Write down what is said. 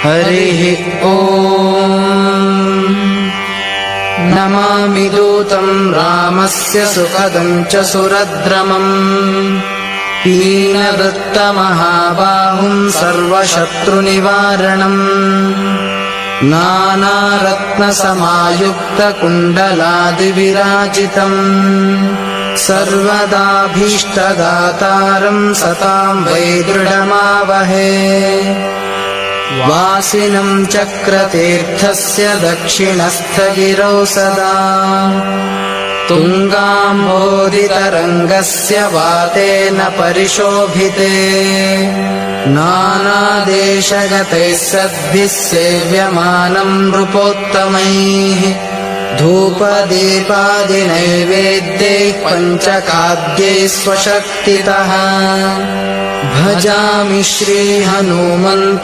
हरिः ॐ। नमामि दूतं रामस्य सुखदं च सुरद्रमम् पीनवृत्तमहाबाहुं सर्वशत्रुनिवारणम् नानारत्नसमायुक्तकुण्डलादिविराजितम् सर्वदाभीष्टदातारं सतां वै दृढमावहे वासिनं चक्रतीर्थस्य दक्षिणस्थगिरौ सदा तुङ्गाम्बोधितरङ्गस्य वातेन परिशोभिते नानादेशगतैः सद्भिः सेव्यमानं नृपोत्तमैः धूपदीपादिनैवेद्यैः पञ्चकाद्यैः स्वशक्तितः भजामि श्रीहनुमन्त